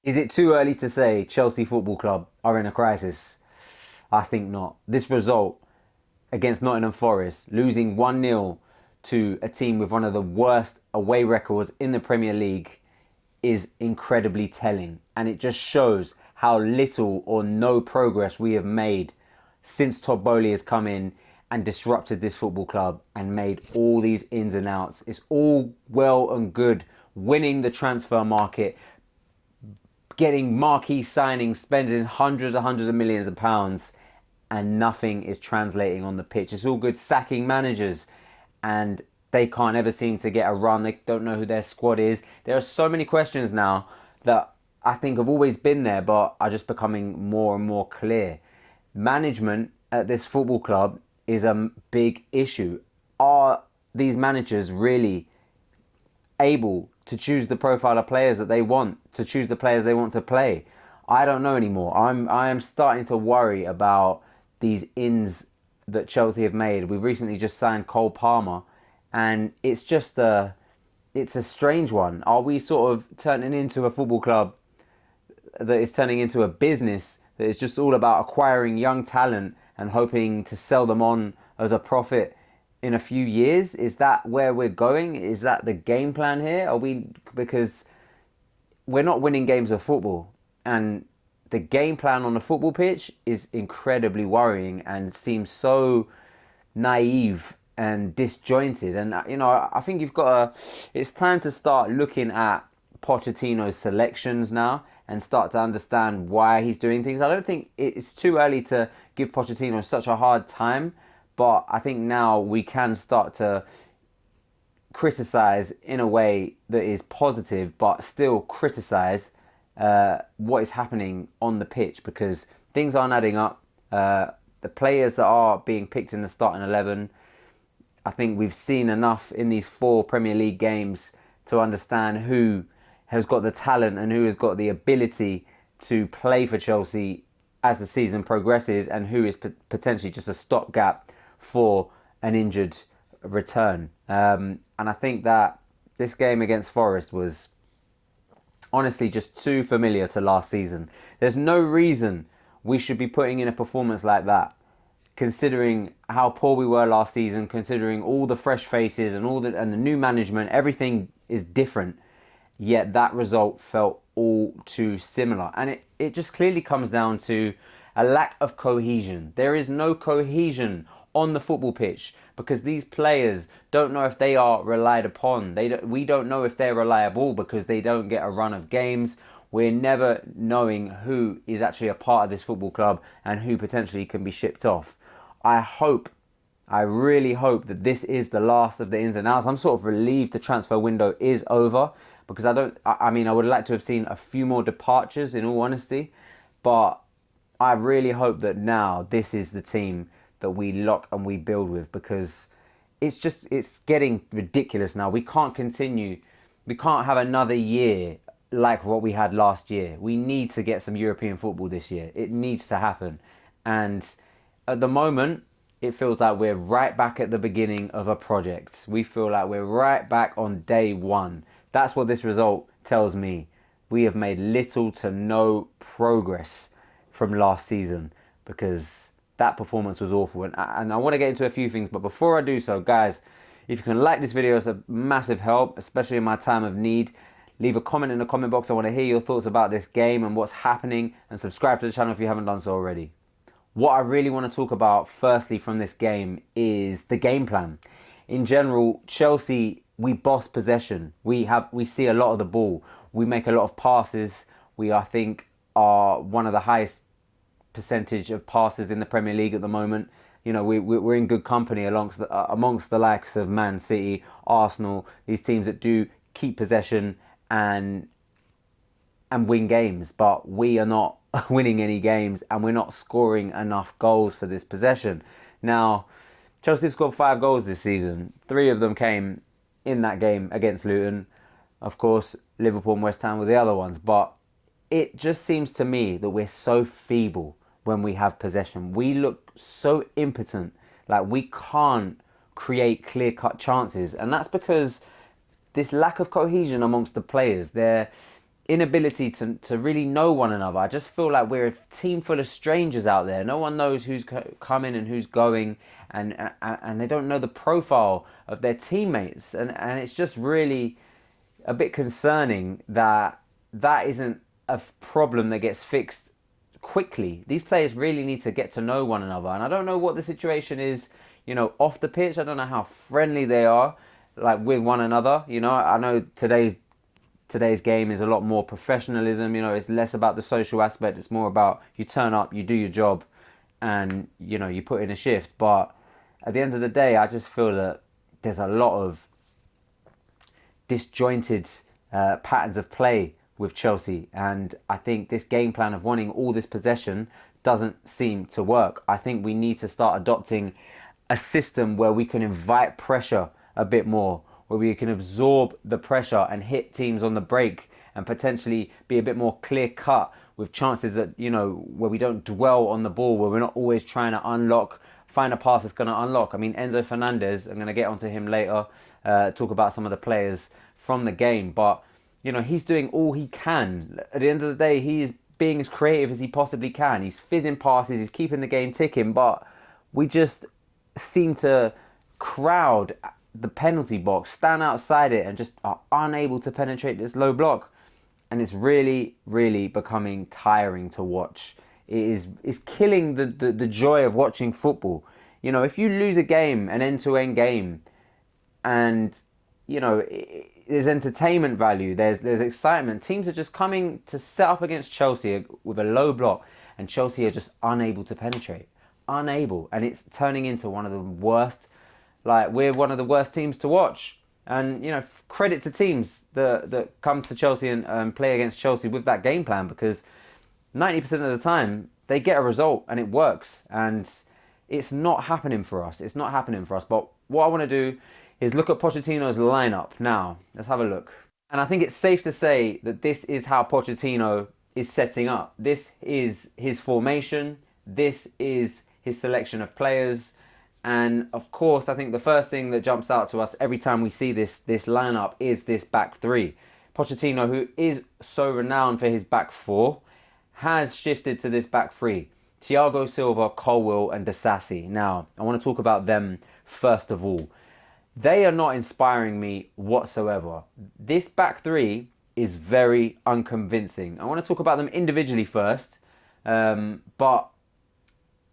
Is it too early to say Chelsea Football Club are in a crisis? I think not. This result against Nottingham Forest, losing 1-0 to a team with one of the worst away records in the Premier League, is incredibly telling. And it just shows how little or no progress we have made since Todd Bowley has come in and disrupted this football club and made all these ins and outs. It's all well and good winning the transfer market, getting marquee signings, spending hundreds of millions of pounds, and nothing is translating on the pitch. It's all good sacking managers, and they can't ever seem to get a run. They don't know who their squad is. There are so many questions now that I think have always been there, but are just becoming more and more clear. Management at this football club is a big issue. Are these managers really able to choose the profile of players that they want, to choose the players they want to play? I don't know anymore. I am starting to worry about these ins that Chelsea have made. We've recently just signed Cole Palmer, and it's a strange one. Are we sort of turning into a football club that is turning into a business that is just all about acquiring young talent and hoping to sell them on as a profit in a few years? Is that where we're going? Is that the game plan here? Are we, because we're not winning games of football, and the game plan on the football pitch is incredibly worrying and seems so naive and disjointed. And I think it's time to start looking at Pochettino's selections now and start to understand why he's doing things. I don't think it's too early to give Pochettino such a hard time, but I think now we can start to criticize in a way that is positive, but still criticize what is happening on the pitch, because things aren't adding up. The players that are being picked in the starting 11, I think we've seen enough in these 4 Premier League games to understand who has got the talent and who has got the ability to play for Chelsea as the season progresses, and who is potentially just a stopgap for an injured return. And I think that this game against Forest was honestly just too familiar to last season. There's no reason we should be putting in a performance like that, considering how poor we were last season, considering all the fresh faces and the new management. Everything is different, yet that result felt all too similar. And it just clearly comes down to a lack of cohesion. There is no cohesion on the football pitch because these players don't know if they are relied upon. We don't know if they're reliable because they don't get a run of games. We're never knowing who is actually a part of this football club and who potentially can be shipped off. I really hope that this is the last of the ins and outs. I'm sort of relieved the transfer window is over, because I would like to have seen a few more departures, in all honesty, but I really hope that now this is the team that we lock and we build with, because it's getting ridiculous now. We can't continue. We can't have another year like what we had last year. We need to get some European football this year. It needs to happen. And at the moment, it feels like we're right back at the beginning of a project. We feel like we're right back on day one. That's what this result tells me. We have made little to no progress from last season, because that performance was awful. And I want to get into a few things, but before I do so, guys, if you can like this video, it's a massive help, especially in my time of need. Leave a comment in the comment box. I want to hear your thoughts about this game and what's happening, and subscribe to the channel if you haven't done so already. What I really want to talk about firstly from this game is the game plan. In general, Chelsea, we boss possession. We see a lot of the ball. We make a lot of passes. We, I think, are one of the highest percentage of passes in the Premier League at the moment. We're in good company amongst the likes of Man City, Arsenal, these teams that do keep possession and win games, but we are not winning any games, and we're not scoring enough goals for this possession. Now, Chelsea have scored 5 goals this season. 3 of them came in that game against Luton. Of course, Liverpool and West Ham were the other ones, but it just seems to me that we're so feeble when we have possession. We look so impotent, like we can't create clear-cut chances, and that's because this lack of cohesion amongst the players. inability to really know one another. I just feel like we're a team full of strangers out there. No one knows who's coming and who's going, and they don't know the profile of their teammates, and it's just really a bit concerning that that isn't a problem that gets fixed quickly. These players really need to get to know one another, and I don't know what the situation is, off the pitch. I don't know how friendly they are, like with one another. I know today's game is a lot more professionalism. It's less about the social aspect. It's more about you turn up, you do your job, and you put in a shift. But at the end of the day, I just feel that there's a lot of disjointed patterns of play with Chelsea, and I think this game plan of wanting all this possession doesn't seem to work. I think we need to start adopting a system where we can invite pressure a bit more, where we can absorb the pressure and hit teams on the break, and potentially be a bit more clear cut with chances that, where we don't dwell on the ball, where we're not always trying to find a pass that's going to unlock. I mean, Enzo Fernandez, I'm going to get onto him later, talk about some of the players from the game, but he's doing all he can. At the end of the day, he is being as creative as he possibly can. He's fizzing passes, he's keeping the game ticking, but we just seem to crowd the penalty box, stand outside it, and just are unable to penetrate this low block. And it's really, really becoming tiring to watch. It's killing the joy of watching football. If you lose a game, an end-to-end game, and there's entertainment value, there's excitement. Teams are just coming to set up against Chelsea with a low block, and Chelsea are just unable to penetrate. Unable. And it's turning into one of the worst, we're one of the worst teams to watch. And, credit to teams that come to Chelsea and play against Chelsea with that game plan, because 90% of the time they get a result and it works. And it's not happening for us. It's not happening for us. But what I want to do is look at Pochettino's lineup now. Let's have a look. And I think it's safe to say that this is how Pochettino is setting up. This is his formation. This is his selection of players. And of course, I think the first thing that jumps out to us every time we see this lineup is this back three. Pochettino, who is so renowned for his back four, has shifted to this back three. Thiago Silva, Colwill and Disasi. Now, I want to talk about them first of all. They are not inspiring me whatsoever. This back three is very unconvincing. I want to talk about them individually first. But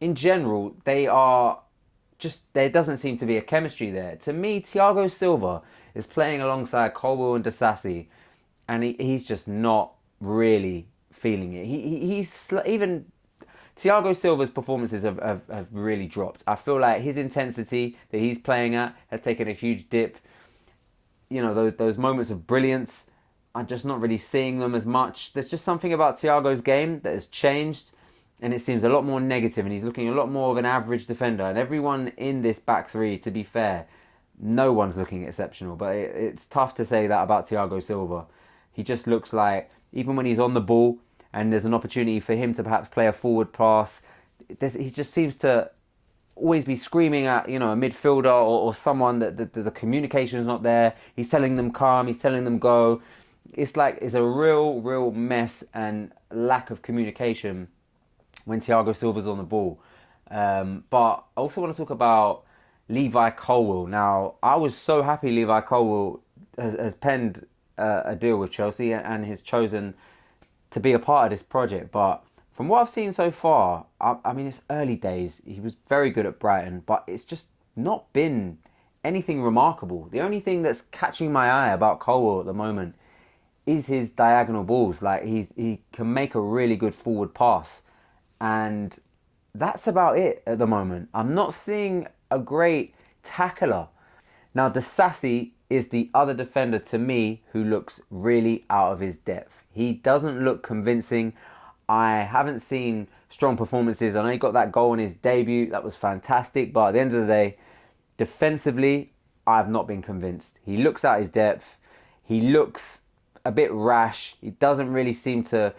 in general, there doesn't seem to be a chemistry there. To me, Thiago Silva is playing alongside Colwill and Disasi, and he's just not really feeling it. Even Thiago Silva's performances have really dropped. I feel like his intensity that he's playing at has taken a huge dip. Those moments of brilliance, I'm just not really seeing them as much. There's just something about Thiago's game that has changed, and it seems a lot more negative, and he's looking a lot more of an average defender. And everyone in this back three, to be fair, no one's looking exceptional. But it's tough to say that about Thiago Silva. He just looks like, even when he's on the ball and there's an opportunity for him to perhaps play a forward pass, he just seems to always be screaming at, a midfielder or someone that the communication is not there. He's telling them calm, he's telling them go. It's like it's a real mess and lack of communication when Thiago Silva's on the ball. But I also want to talk about Levi Colwill. Now, I was so happy Levi Colwill has penned a deal with Chelsea and has chosen to be a part of this project. But from what I've seen so far, I mean, it's early days. He was very good at Brighton, but it's just not been anything remarkable. The only thing that's catching my eye about Colwill at the moment is his diagonal balls. Like, he can make a really good forward pass. And that's about it at the moment. I'm not seeing a great tackler. Now, Disasi is the other defender to me who looks really out of his depth. He doesn't look convincing. I haven't seen strong performances. I know he got that goal in his debut. That was fantastic. But at the end of the day, defensively, I've not been convinced. He looks out his depth. He looks a bit rash. He doesn't really seem to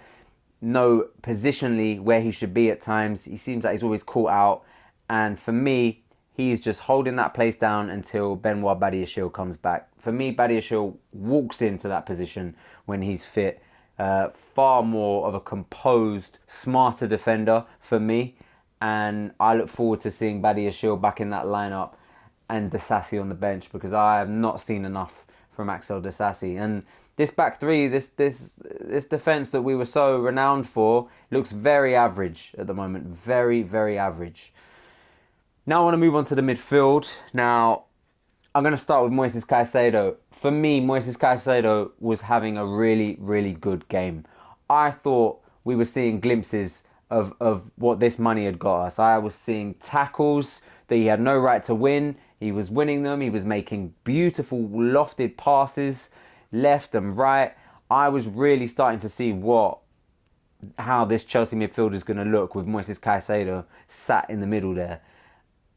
know positionally where he should be at times. He seems like he's always caught out. And for me, he's just holding that place down until Benoit Badiashile comes back. For me, Badiashile walks into that position when he's fit. Far more of a composed, smarter defender for me. And I look forward to seeing Badiashile back in that lineup and Disasi on the bench, because I have not seen enough from Axel Disasi. And this back three, this defence that we were so renowned for, looks very average at the moment. Very, very average. Now I want to move on to the midfield. Now, I'm going to start with Moises Caicedo. For me, Moises Caicedo was having a really, really good game. I thought we were seeing glimpses of what this money had got us. I was seeing tackles that he had no right to win. He was winning them. He was making beautiful lofted passes left and right. I was really starting to see how this Chelsea midfield is going to look with Moises Caicedo sat in the middle there.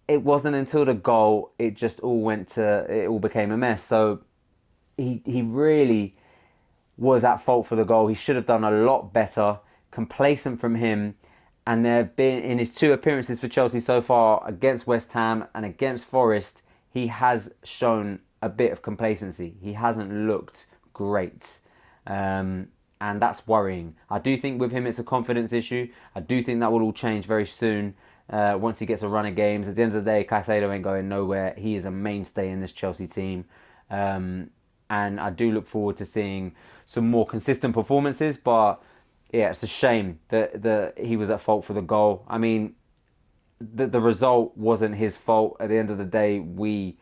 It wasn't until the goal it all became a mess. So he really was at fault for the goal. He should have done a lot better. Complacent from him. And there have been, in his 2 appearances for Chelsea so far, against West Ham and against Forest, he has shown a bit of complacency. He hasn't looked great. And that's worrying. I do think with him it's a confidence issue. I do think that will all change very soon once he gets a run of games. At the end of the day, Caicedo ain't going nowhere. He is a mainstay in this Chelsea team. And I do look forward to seeing some more consistent performances. But yeah, it's a shame that he was at fault for the goal. I mean, the result wasn't his fault. At the end of the day, we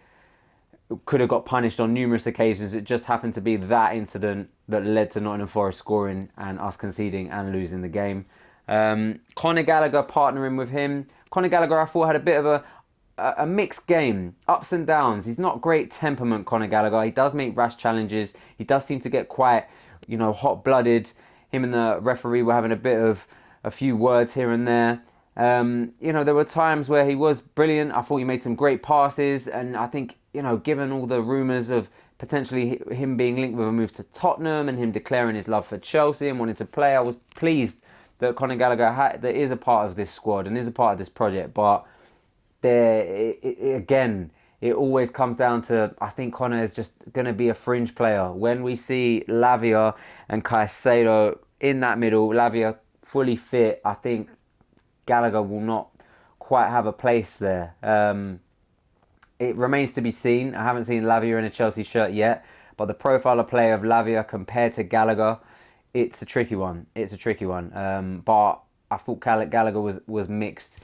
could have got punished on numerous occasions. It just happened to be that incident that led to Nottingham Forest scoring and us conceding and losing the game. Conor Gallagher partnering with him. Conor Gallagher, I thought, had a bit of a mixed game, ups and downs. He's not great temperament, Conor Gallagher. He does make rash challenges. He does seem to get quite, hot-blooded. Him and the referee were having a few words here and there. There were times where he was brilliant. I thought he made some great passes, and I think, given all the rumours of potentially him being linked with a move to Tottenham and him declaring his love for Chelsea and wanting to play, I was pleased that Conor Gallagher that is a part of this squad and is a part of this project. But it always comes down to, I think Conor is just going to be a fringe player. When we see Lavia and Caicedo in that middle, Lavia fully fit, I think Gallagher will not quite have a place there. It remains to be seen. I haven't seen Lavia in a Chelsea shirt yet, but the profile of play of Lavia compared to Gallagher, it's a tricky one. But I thought Gallagher was mixed.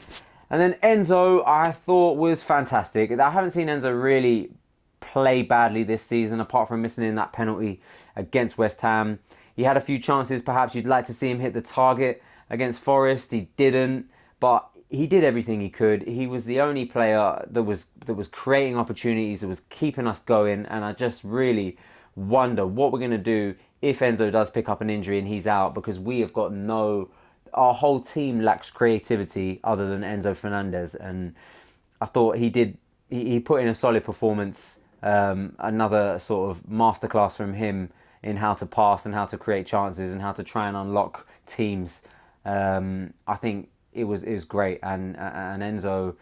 And then Enzo, I thought, was fantastic. I haven't seen Enzo really play badly this season, apart from missing in that penalty against West Ham. He had a few chances. Perhaps you'd like to see him hit the target against Forest. He didn't, but he did everything he could. He was the only player that was creating opportunities, that was keeping us going. And I just really wonder what we're going to do if Enzo does pick up an injury and he's out, because we have got our whole team lacks creativity other than Enzo Fernandez. And I thought he put in a solid performance. Another sort of masterclass from him in how to pass and how to create chances and how to try and unlock teams. I think it was great, and Enzo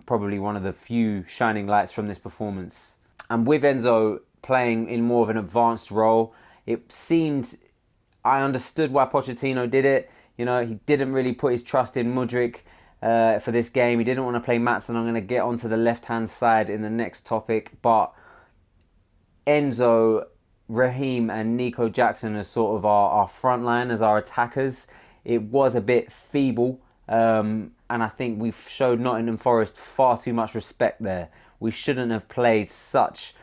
probably one of the few shining lights from this performance. And with Enzo playing in more of an advanced role, it seemed, I understood why Potchettino did it. He didn't really put his trust in Mudryk for this game. He didn't want to play Maatsen. I'm going to get onto the left-hand side in the next topic. But Enzo, Raheem and Nico Jackson as sort of our front line, as our attackers, it was a bit feeble. And I think we've showed Nottingham Forest far too much respect there. We shouldn't have played such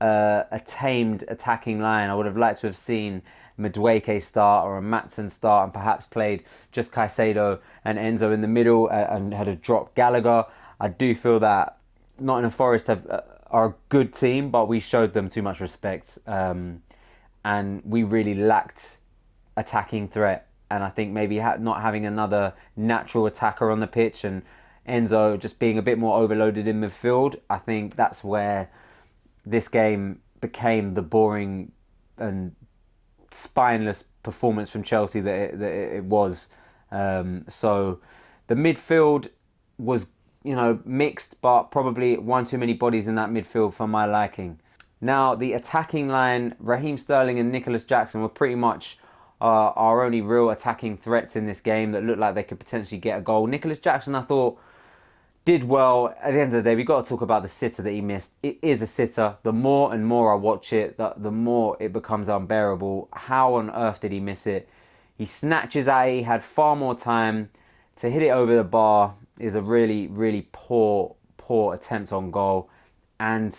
a tamed attacking line. I would have liked to have seen Madueke start or a Maatsen start and perhaps played just Caicedo and Enzo in the middle and had a dropped Gallagher. I do feel that Nottingham Forest are a good team, but we showed them too much respect, and we really lacked attacking threat. And I think maybe not having another natural attacker on the pitch and Enzo just being a bit more overloaded in midfield, I think that's where this game became the boring and spineless performance from Chelsea that it was. So the midfield was, mixed, but probably one too many bodies in that midfield for my liking. Now, the attacking line, Raheem Sterling and Nicholas Jackson were pretty much our only real attacking threats in this game that looked like they could potentially get a goal. Nicholas Jackson, I thought, did well. At the end of the day, we've got to talk about the sitter that he missed. It is a sitter. The more and more I watch it, the more it becomes unbearable. How on earth did he miss it? He snatches at it. He had far more time to hit it over the bar. Is a really, really poor attempt on goal. And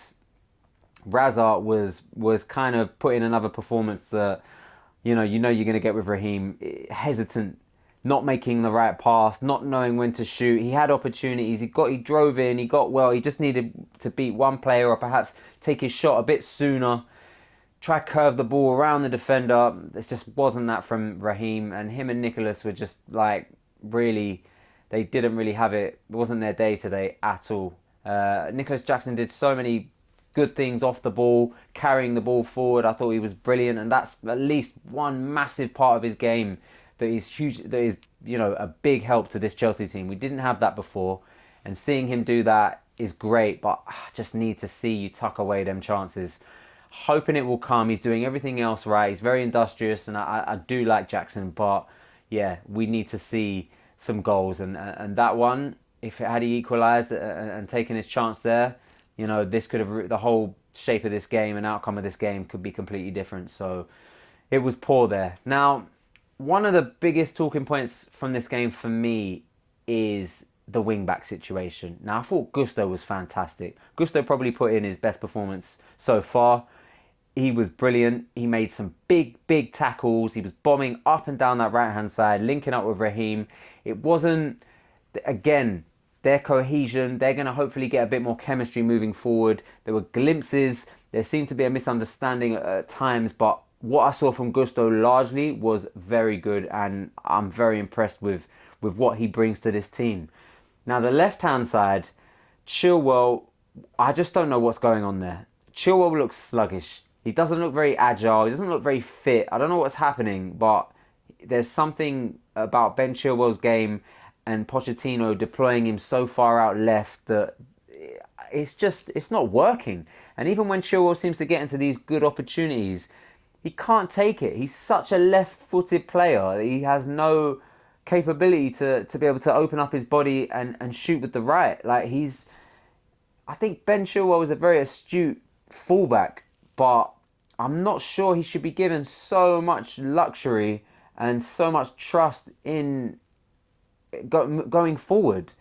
Razak was kind of put in another performance that you're going to get with Raheem. Hesitant, not making the right pass, not knowing when to shoot. He had opportunities. He drove in. He got well. He just needed to beat one player or perhaps take his shot a bit sooner. Try curve the ball around the defender. This just wasn't that from Raheem. And him and Nicholas were just like really, they didn't really have it. It wasn't their day today at all. Nicholas Jackson did so many good things off the ball, carrying the ball forward. I thought he was brilliant, and that's at least one massive part of his game that is huge. That is, a big help to this Chelsea team. We didn't have that before, and seeing him do that is great. But I just need to see you tuck away them chances. Hoping it will come. He's doing everything else right. He's very industrious, and I do like Jackson. But yeah, we need to see some goals, and that one, if had he equalised and taken his chance there, this could have, the whole shape of this game and outcome of this game could be completely different. So it was poor there. Now, one of the biggest talking points from this game for me is the wing-back situation. Now, I thought Gusto was fantastic. Gusto probably put in his best performance so far. He was brilliant. He made some big tackles. He was bombing up and down that right-hand side, linking up with Raheem. It wasn't, again, their cohesion. They're going to hopefully get a bit more chemistry moving forward. There were glimpses. There seemed to be a misunderstanding at times, but what I saw from Gusto largely was very good, and I'm very impressed with what he brings to this team. Now, the left-hand side, Chilwell, I just don't know what's going on there. Chilwell looks sluggish. He doesn't look very agile. He doesn't look very fit. I don't know what's happening, but there's something about Ben Chilwell's game and Potchettino deploying him so far out left that it's not working. And even when Chilwell seems to get into these good opportunities, he can't take it. He's such a left-footed player. He has no capability to be able to open up his body and shoot with the right. I think Ben Chilwell is a very astute fullback, but I'm not sure he should be given so much luxury and so much trust in going forward.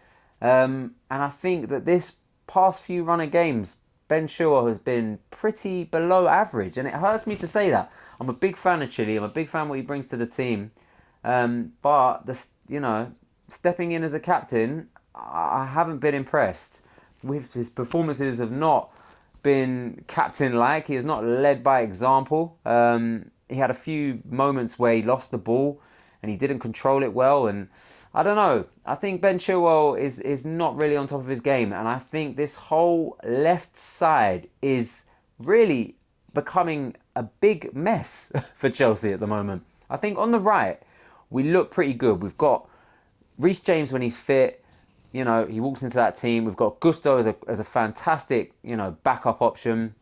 And I think that this past few run of games, Ben Chilwell has been pretty below average, and it hurts me to say that. I'm a big fan of Chile. I'm a big fan of what he brings to the team. But stepping in as a captain, I haven't been impressed with his performances. Have not been captain-like. He has not led by example. He had a few moments where he lost the ball and he didn't control it well, and I don't know. I think Ben Chilwell is not really on top of his game, and I think this whole left side is really becoming a big mess for Chelsea at the moment. I think on the right, we look pretty good. We've got Reece James when he's fit. He walks into that team. We've got Gusto as a fantastic, backup option.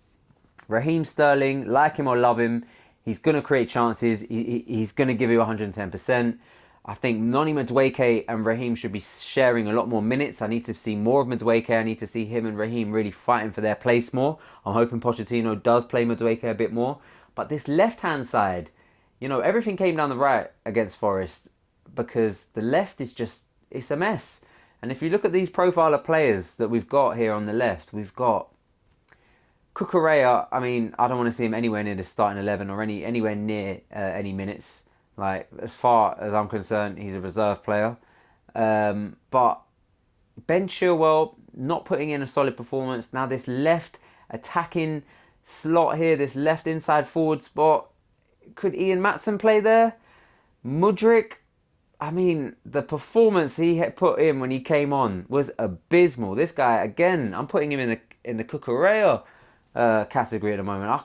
Raheem Sterling, like him or love him, he's going to create chances. He's going to give you 110%. I think Noni Madueke and Raheem should be sharing a lot more minutes. I need to see more of Madueke. I need to see him and Raheem really fighting for their place more. I'm hoping Pochettino does play Madueke a bit more. But this left-hand side, everything came down the right against Forest because the left is it's a mess. And if you look at these profile of players that we've got here on the left, we've got Cucurella. I mean, I don't want to see him anywhere near the starting 11 or anywhere near any minutes. As far as I'm concerned, he's a reserve player. But Ben Chilwell not putting in a solid performance. Now this left attacking slot here, this left inside forward spot. Could Ian Maatsen play there? Mudryk, I mean, the performance he had put in when he came on was abysmal. This guy, again, I'm putting him in the Cucurella category at the moment.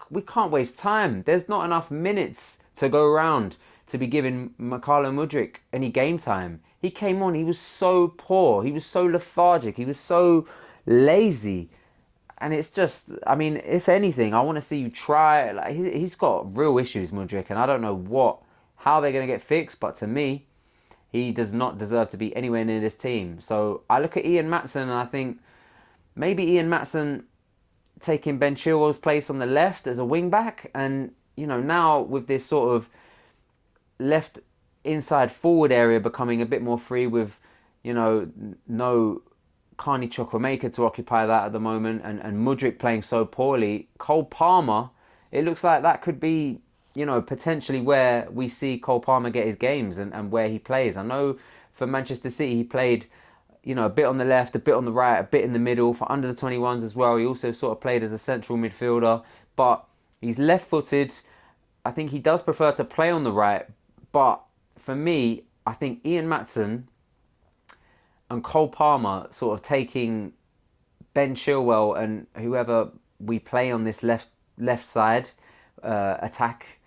We can't waste time. There's not enough minutes to go around to be giving Mykhailo Mudryk any game time. He came on, he was so poor, he was so lethargic, he was so lazy. And it's just, I mean, if anything, I want to see you try. Like he's got real issues, Mudryk, and I don't know how they're going to get fixed. But to me, he does not deserve to be anywhere near this team. So I look at Ian Maatsen and I think maybe Ian Maatsen taking Ben Chilwell's place on the left as a wing back, and now with this sort of left inside forward area becoming a bit more free with no Carney Chukwuemeka to occupy that at the moment, and Mudryk playing so poorly. Cole Palmer, it looks like that could be potentially where we see Cole Palmer get his games and where he plays. I know for Manchester City he played a bit on the left, a bit on the right, a bit in the middle for under the 21s as well. He also sort of played as a central midfielder, but he's left-footed. I think he does prefer to play on the right, but for me, I think Ian Maatsen and Cole Palmer sort of taking Ben Chilwell and whoever we play on this left side attack.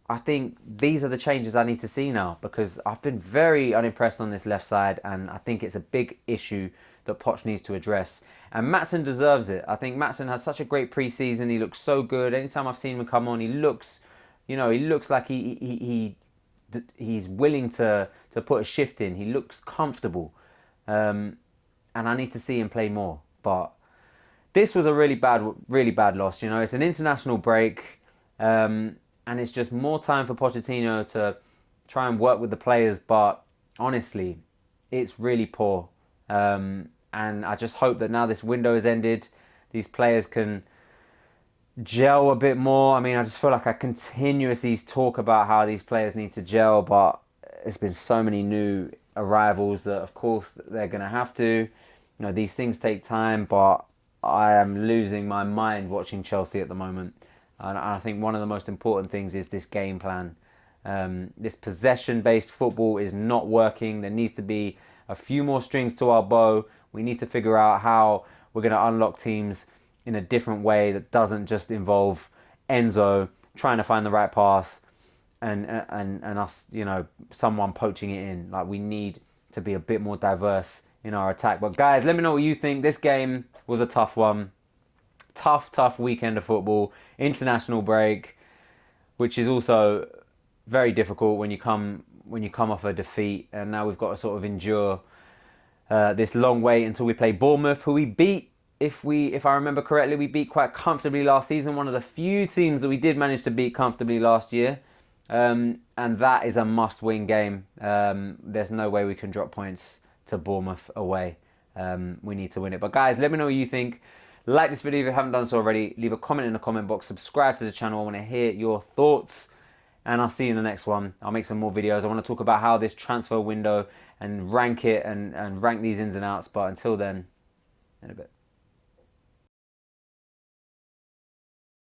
I think these are the changes I need to see now, because I've been very unimpressed on this left side, and I think it's a big issue that Poch needs to address. And Maatsen deserves it. I think Maatsen has such a great pre-season. He looks so good. Anytime I've seen him come on, he looks like he's willing to put a shift in. He looks comfortable. And I need to see him play more. But this was a really bad loss. It's an international break. And it's just more time for Potchettino to try and work with the players. But honestly, it's really poor. And I just hope that now this window has ended, these players can gel a bit more. I mean, I just feel like I continuously talk about how these players need to gel, but there's been so many new arrivals that, of course, they're going to have to. These things take time, but I am losing my mind watching Chelsea at the moment. And I think one of the most important things is this game plan. This possession-based football is not working. There needs to be a few more strings to our bow. We need to figure out how we're going to unlock teams in a different way that doesn't just involve Enzo trying to find the right pass and us, someone poaching it in. Like, we need to be a bit more diverse in our attack. But guys, let me know what you think. This game was a tough one. Tough weekend of football. International break, which is also very difficult when you come off a defeat, and now we've got to sort of endure this long wait until we play Bournemouth, who we beat. If I remember correctly, we beat quite comfortably last season. One of the few teams that we did manage to beat comfortably last year, and that is a must-win game. There's no way we can drop points to Bournemouth away. We need to win it. But guys, let me know what you think. Like this video if you haven't done so already. Leave a comment in the comment box. Subscribe to the channel. I want to hear your thoughts. And I'll see you in the next one. I'll make some more videos. I want to talk about how this transfer window and rank it and rank these ins and outs. But until then, in a bit.